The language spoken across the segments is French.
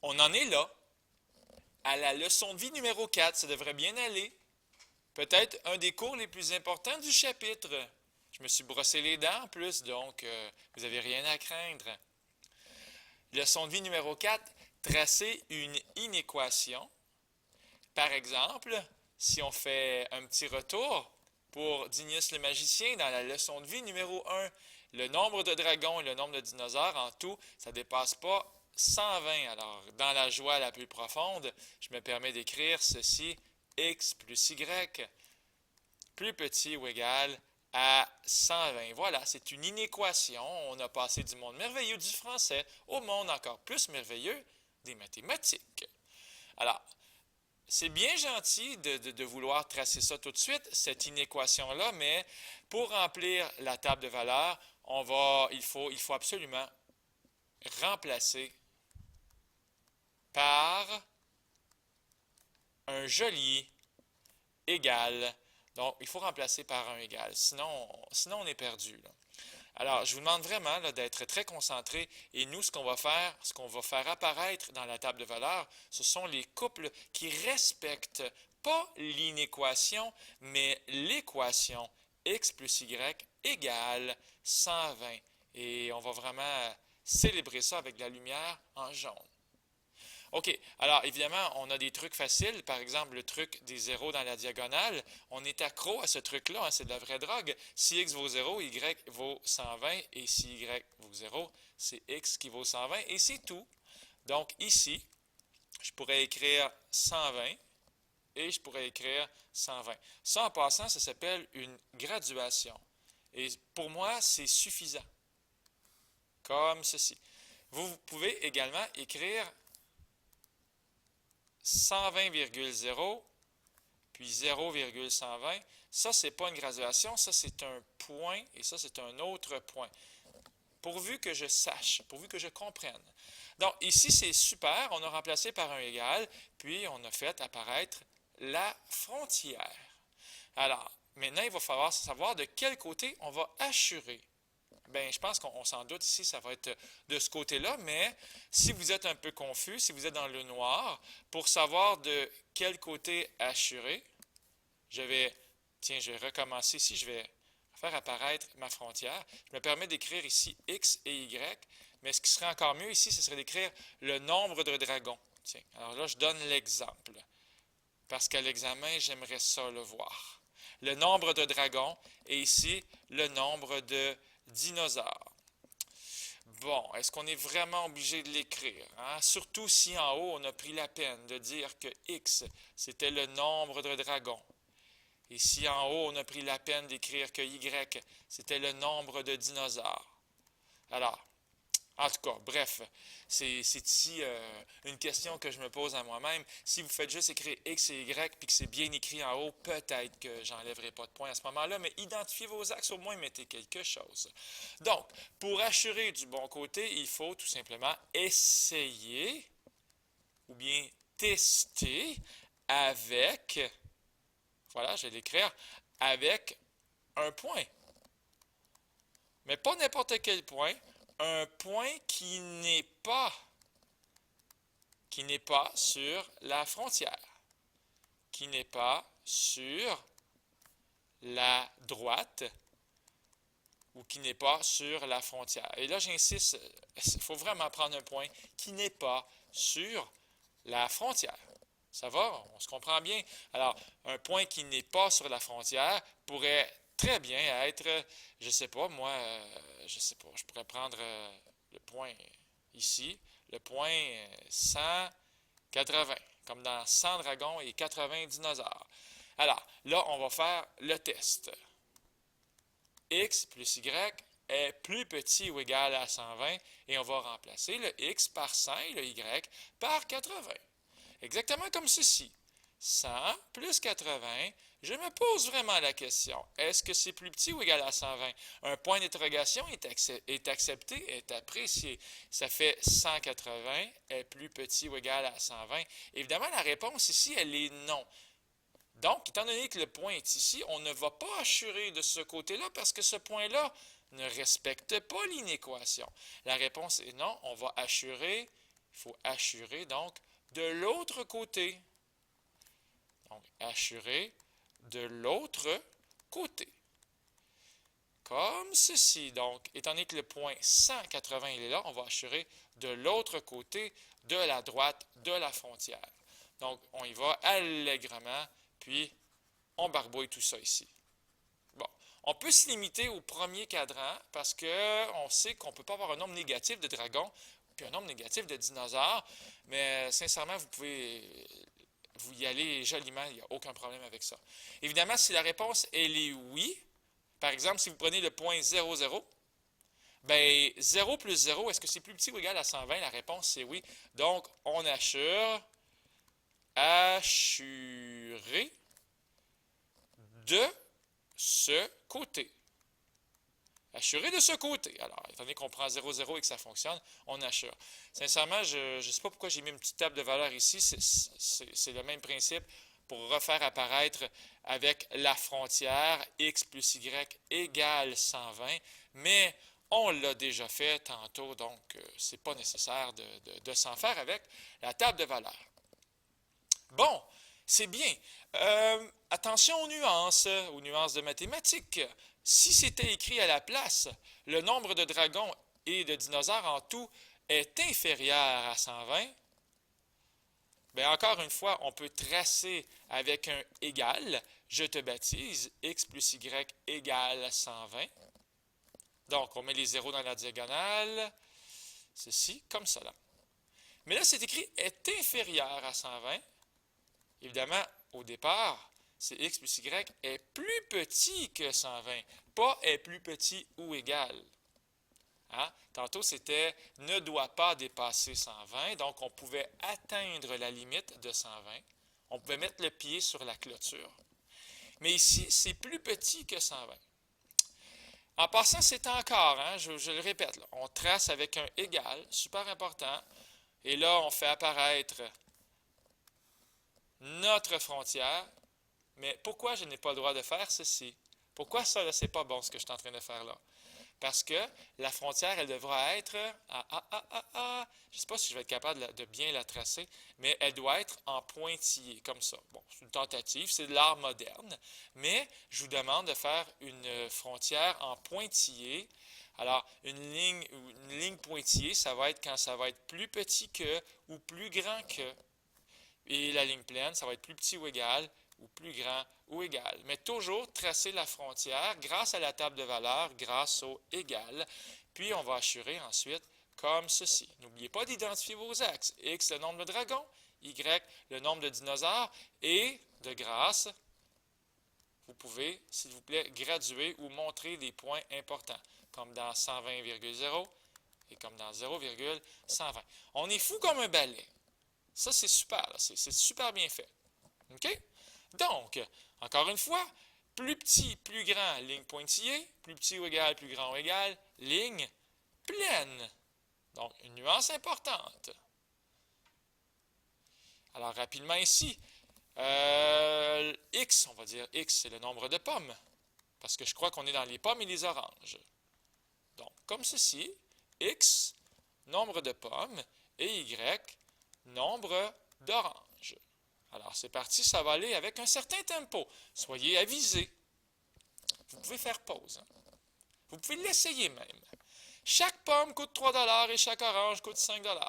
On en est là, à la leçon de vie numéro 4. Ça devrait bien aller. Peut-être un des cours les plus importants du chapitre. Je me suis brossé les dents en plus, donc vous n'avez rien à craindre. Leçon de vie numéro 4, tracer une inéquation. Par exemple, si on fait un petit retour pour Dinius le magicien dans la leçon de vie numéro 1, le nombre de dragons et le nombre de dinosaures en tout, ça ne dépasse pas 120. Alors, dans la joie la plus profonde, je me permets d'écrire ceci, x plus y, plus petit ou égal à 120. Voilà, c'est une inéquation. On a passé du monde merveilleux du français au monde encore plus merveilleux des mathématiques. Alors, c'est bien gentil de vouloir tracer ça tout de suite, cette inéquation-là, mais pour remplir la table de valeurs, il faut absolument remplacer par un joli égal. Donc, il faut remplacer par un égal, sinon on est perdu, là. Alors, je vous demande vraiment là, d'être très concentré et nous, ce qu'on va faire apparaître dans la table de valeurs, ce sont les couples qui respectent pas l'inéquation, mais l'équation x plus y égale 120. Et on va vraiment célébrer ça avec de la lumière en jaune. OK. Alors, évidemment, on a des trucs faciles. Par exemple, le truc des zéros dans la diagonale. On est accro à ce truc-là, hein, c'est de la vraie drogue. Si x vaut 0, y vaut 120. Et si y vaut 0, c'est x qui vaut 120. Et c'est tout. Donc, ici, je pourrais écrire 120 et je pourrais écrire 120. Ça, en passant, ça s'appelle une graduation. Et pour moi, c'est suffisant. Comme ceci. Vous pouvez également écrire 120,0 puis 0,120. Ça, c'est pas une graduation, ça, c'est un point et ça, c'est un autre point. Pourvu que je sache, pourvu que je comprenne. Donc, ici, c'est super. On a remplacé par un égal, puis on a fait apparaître la frontière. Alors, maintenant, il va falloir savoir de quel côté on va assurer. Bien, je pense qu'on s'en doute ici, ça va être de ce côté-là, mais si vous êtes un peu confus, si vous êtes dans le noir, pour savoir de quel côté assurer, je vais recommencer ici, je vais faire apparaître ma frontière. Je me permets d'écrire ici x et y, mais ce qui serait encore mieux ici, ce serait d'écrire le nombre de dragons. Tiens, alors là, je donne l'exemple, parce qu'à l'examen, j'aimerais ça le voir. Le nombre de dragons et ici, le nombre de dinosaures. Bon, est-ce qu'on est vraiment obligé de l'écrire, hein? Surtout si en haut, on a pris la peine de dire que x, c'était le nombre de dragons. Et si en haut, on a pris la peine d'écrire que y, c'était le nombre de dinosaures. Alors, en tout cas, bref, c'est ici une question que je me pose à moi-même. Si vous faites juste écrire X et Y puis que c'est bien écrit en haut, peut-être que j'enlèverai pas de points à ce moment-là, mais identifiez vos axes, au moins mettez quelque chose. Donc, pour assurer du bon côté, il faut tout simplement essayer ou bien tester avec, voilà, je vais l'écrire, avec un point. Mais pas n'importe quel point, un point qui n'est pas sur la frontière, qui n'est pas sur la droite ou qui n'est pas sur la frontière. Et là, j'insiste, il faut vraiment prendre un point qui n'est pas sur la frontière. Ça va? On se comprend bien. Alors, un point qui n'est pas sur la frontière pourrait très bien être, je sais pas, moi, je sais pas, je pourrais prendre le point ici, le point 180, comme dans 100 dragons et 80 dinosaures. Alors, là, on va faire le test. X plus Y est plus petit ou égal à 120 et on va remplacer le X par 100 et le Y par 80. Exactement comme ceci. 100 plus 80, je me pose vraiment la question, est-ce que c'est plus petit ou égal à 120? Un point d'interrogation est accepté, est apprécié. Ça fait 180 est plus petit ou égal à 120. Évidemment, la réponse ici, elle est non. Donc, étant donné que le point est ici, on ne va pas assurer de ce côté-là parce que ce point-là ne respecte pas l'inéquation. La réponse est non, on va assurer Il faut hachurer, donc, de l'autre côté. Donc, hachurer de l'autre côté. Comme ceci. Donc, étant donné que le point 180 il est là, on va hachurer de l'autre côté de la droite de la frontière. Donc, on y va allègrement, puis on barbouille tout ça ici. Bon, on peut se limiter au premier cadran parce qu'on sait qu'on ne peut pas avoir un nombre négatif de dragons puis un nombre négatif de dinosaures, mais sincèrement, vous pouvez vous y aller joliment, il n'y a aucun problème avec ça. Évidemment, si la réponse elle est oui, par exemple, si vous prenez le point 0, 0, bien 0 plus 0, est-ce que c'est plus petit ou égal à 120? La réponse c'est oui. Donc, on assure assurer de ce côté. Assurer de ce côté. Alors, étant donné qu'on prend 0, 0 et que ça fonctionne, on assure. Sincèrement, je ne sais pas pourquoi j'ai mis une petite table de valeur ici. C'est le même principe pour refaire apparaître avec la frontière x plus y égale 120. Mais on l'a déjà fait tantôt, donc ce n'est pas nécessaire de s'en faire avec la table de valeur. Bon, c'est bien. Attention aux nuances de mathématiques. Si c'était écrit à la place, le nombre de dragons et de dinosaures en tout est inférieur à 120, bien encore une fois, on peut tracer avec un égal. Je te baptise, x plus y égale 120. Donc, on met les zéros dans la diagonale. Ceci, comme cela. Mais là, c'est écrit est inférieur à 120. Évidemment, au départ, c'est x plus y est plus petit que 120, pas est plus petit ou égal. Hein? Tantôt, c'était ne doit pas dépasser 120, donc on pouvait atteindre la limite de 120. On pouvait mettre le pied sur la clôture. Mais ici, c'est plus petit que 120. En passant, c'est encore, hein, je le répète, là, on trace avec un égal, super important, et là, on fait apparaître notre frontière. Mais pourquoi je n'ai pas le droit de faire ceci? Pourquoi ça, c'est pas bon ce que je suis en train de faire là? Parce que la frontière, elle devra être... je ne sais pas si je vais être capable de bien la tracer, mais elle doit être en pointillé, comme ça. Bon, c'est une tentative, c'est de l'art moderne, mais je vous demande de faire une frontière en pointillé. Alors, une ligne pointillée, ça va être quand ça va être plus petit que ou plus grand que. Et la ligne pleine, ça va être plus petit ou égal, ou plus grand ou égal. Mais toujours tracer la frontière grâce à la table de valeur, grâce au égal. Puis on va assurer ensuite comme ceci. N'oubliez pas d'identifier vos axes. X, le nombre de dragons. Y, le nombre de dinosaures. Et, de grâce, vous pouvez, s'il vous plaît, graduer ou montrer des points importants, comme dans 120,0 et comme dans 0,120. On est fou comme un balai. Ça, c'est super. C'est super bien fait. OK? Donc, encore une fois, plus petit, plus grand, ligne pointillée, plus petit ou égal, plus grand ou égal, ligne pleine. Donc, une nuance importante. Alors, rapidement ici, X, on va dire X, c'est le nombre de pommes, parce que je crois qu'on est dans les pommes et les oranges. Donc, comme ceci, X, nombre de pommes, et Y, nombre d'oranges. Alors, c'est parti, ça va aller avec un certain tempo. Soyez avisés. Vous pouvez faire pause. Hein? Vous pouvez l'essayer même. Chaque pomme coûte 3 $ et chaque orange coûte 5 $.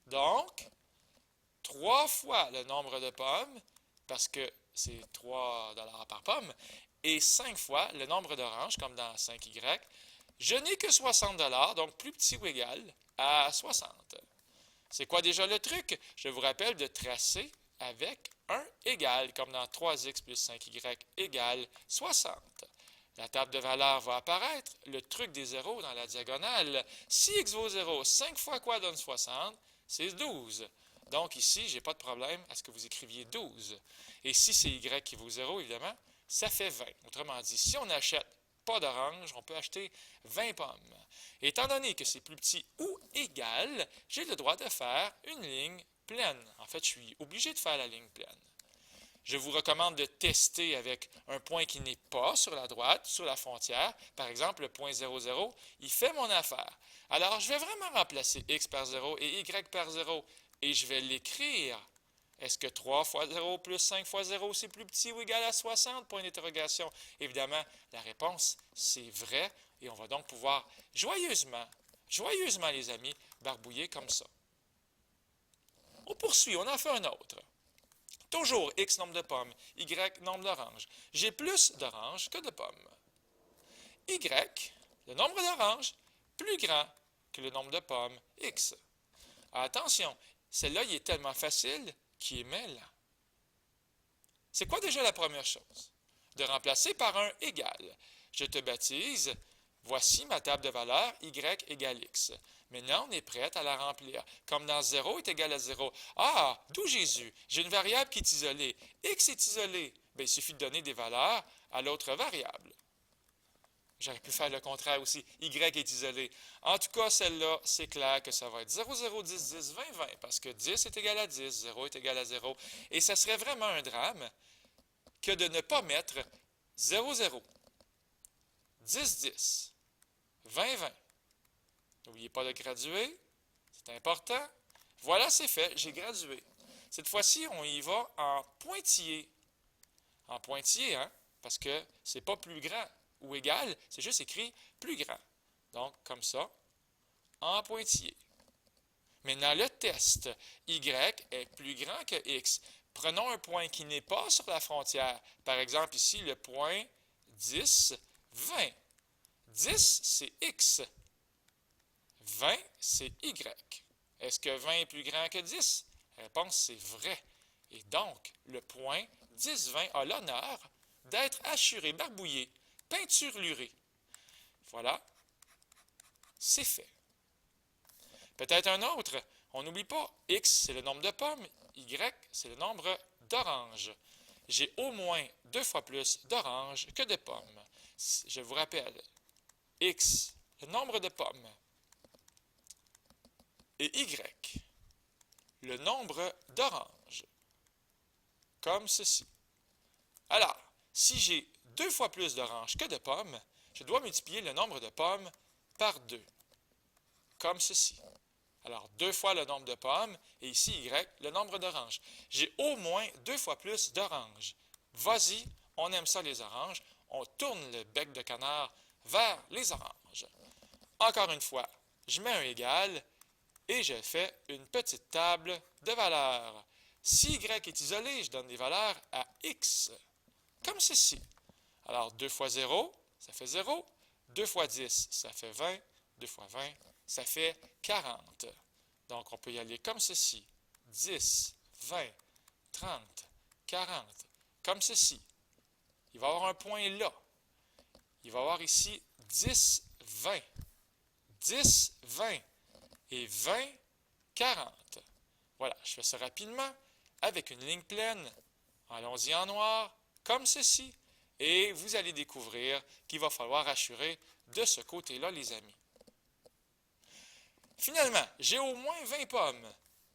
Donc, 3 fois le nombre de pommes, parce que c'est 3 $ par pomme, et 5 fois le nombre d'oranges, comme dans 5Y. Je n'ai que 60 $, donc plus petit ou égal à 60. C'est quoi déjà le truc? Je vous rappelle de tracer avec un égal, comme dans 3x plus 5y égale 60. La table de valeur va apparaître, le truc des zéros dans la diagonale. Si x vaut 0, 5 fois quoi donne 60? C'est 12. Donc ici, je n'ai pas de problème à ce que vous écriviez 12. Et si c'est y qui vaut 0, évidemment, ça fait 20. Autrement dit, si on n'achète pas d'orange, on peut acheter 20 pommes. Étant donné que c'est plus petit ou égal, j'ai le droit de faire une ligne pleine. En fait, je suis obligé de faire la ligne pleine. je vous recommande de tester avec un point qui n'est pas sur la droite, sur la frontière. Par exemple, le point 0, 0, il fait mon affaire. Alors, je vais vraiment remplacer x par 0 et y par 0 et je vais l'écrire. Est-ce que 3 fois 0 plus 5 fois 0, c'est plus petit ou égal à 60? Point d'interrogation. Évidemment, la réponse, c'est vrai et on va donc pouvoir joyeusement les amis, barbouiller comme ça. On poursuit, on en fait un autre. Toujours x nombre de pommes, y nombre d'oranges. J'ai plus d'oranges que de pommes. Y, le nombre d'oranges, plus grand que le nombre de pommes, x. Attention, celle-là, il est tellement facile qu'il est mêlant. C'est quoi déjà la première chose? De remplacer par un égal. Je te baptise, voici ma table de valeurs, y égale x. Maintenant, on est prêt à la remplir. Comme dans 0 est égal à 0. Ah, d'où Jésus? J'ai une variable qui est isolée. X est isolé. Bien, il suffit de donner des valeurs à l'autre variable. J'aurais pu faire le contraire aussi. Y est isolé. En tout cas, celle-là, c'est clair que ça va être 0, 0, 10, 10, 20, 20. Parce que 10 est égal à 10, 0 est égal à 0. Et ça serait vraiment un drame que de ne pas mettre 0, 0, 10, 10, 20, 20. N'oubliez pas de graduer, c'est important. Voilà, c'est fait, j'ai gradué. Cette fois-ci, on y va en pointillé. En pointillé, hein, parce que c'est pas plus grand ou égal, c'est juste écrit plus grand. Donc, comme ça, en pointillé. Maintenant, le test. Y est plus grand que x. Prenons un point qui n'est pas sur la frontière. Par exemple, ici, le point 10, 20. 10, c'est x. 20, c'est y. Est-ce que 20 est plus grand que 10? La réponse, c'est vrai. Et donc, le point 10, 20 a l'honneur d'être hachuré, barbouillé, peinturluré. Voilà, c'est fait. Peut-être un autre. On n'oublie pas, x, c'est le nombre de pommes, y, c'est le nombre d'oranges. J'ai au moins 2 fois plus d'oranges que de pommes. Je vous rappelle, x, le nombre de pommes, et y, le nombre d'oranges, comme ceci. Alors, si j'ai 2 fois plus d'oranges que de pommes, je dois multiplier le nombre de pommes par 2, comme ceci. Alors, 2 fois le nombre de pommes, et ici, y, le nombre d'oranges. J'ai au moins 2 fois plus d'oranges. Vas-y, on aime ça les oranges, on tourne le bec de canard vers les oranges. Encore une fois, je mets un égal, et je fais une petite table de valeurs. Si y est isolé, je donne des valeurs à x, comme ceci. Alors, 2 fois 0, ça fait 0. 2 fois 10, ça fait 20. 2 fois 20, ça fait 40. Donc, on peut y aller comme ceci. 10, 20, 30, 40, comme ceci. Il va y avoir un point là. Il va y avoir ici 10, 20. 10, 20. Et 20, 40. Voilà, je fais ça rapidement avec une ligne pleine. Allons-y en noir, comme ceci. Et vous allez découvrir qu'il va falloir assurer de ce côté-là, les amis. Finalement, j'ai au moins 20 pommes.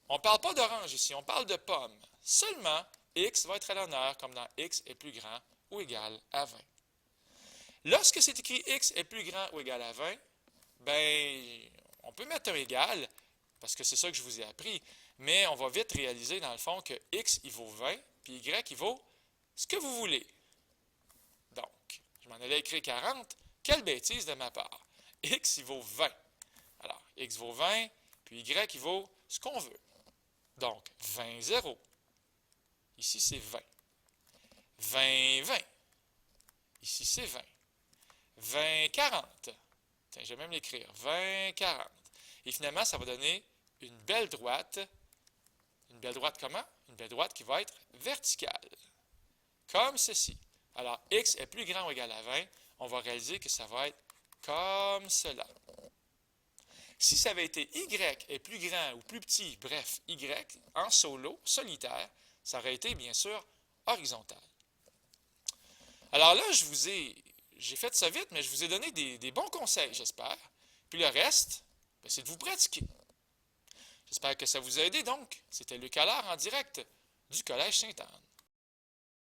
On ne parle pas d'orange ici, on parle de pommes. Seulement, x va être à l'honneur comme dans x est plus grand ou égal à 20. Lorsque c'est écrit x est plus grand ou égal à 20, ben, on peut mettre un égal, parce que c'est ça que je vous ai appris, mais on va vite réaliser dans le fond que x, il vaut 20, puis y, il vaut ce que vous voulez. Donc, je m'en allais écrire 40. Quelle bêtise de ma part. X, il vaut 20. Alors, x vaut 20, puis y, il vaut ce qu'on veut. Donc, 20, 0. Ici, c'est 20. 20, 20. Ici, c'est 20. 20, 40. Tiens, je vais même l'écrire. 20, 40. Et finalement, ça va donner une belle droite. Une belle droite comment? Une belle droite qui va être verticale. Comme ceci. Alors, x est plus grand ou égal à 20. On va réaliser que ça va être comme cela. Si ça avait été y est plus grand ou plus petit, bref, y en solo, solitaire, ça aurait été bien sûr horizontal. Alors là, j'ai fait ça vite, mais je vous ai donné des bons conseils, j'espère. Puis le reste, c'est de vous pratiquer. J'espère que ça vous a aidé donc. C'était Luc Allard en direct du Collège Sainte-Anne.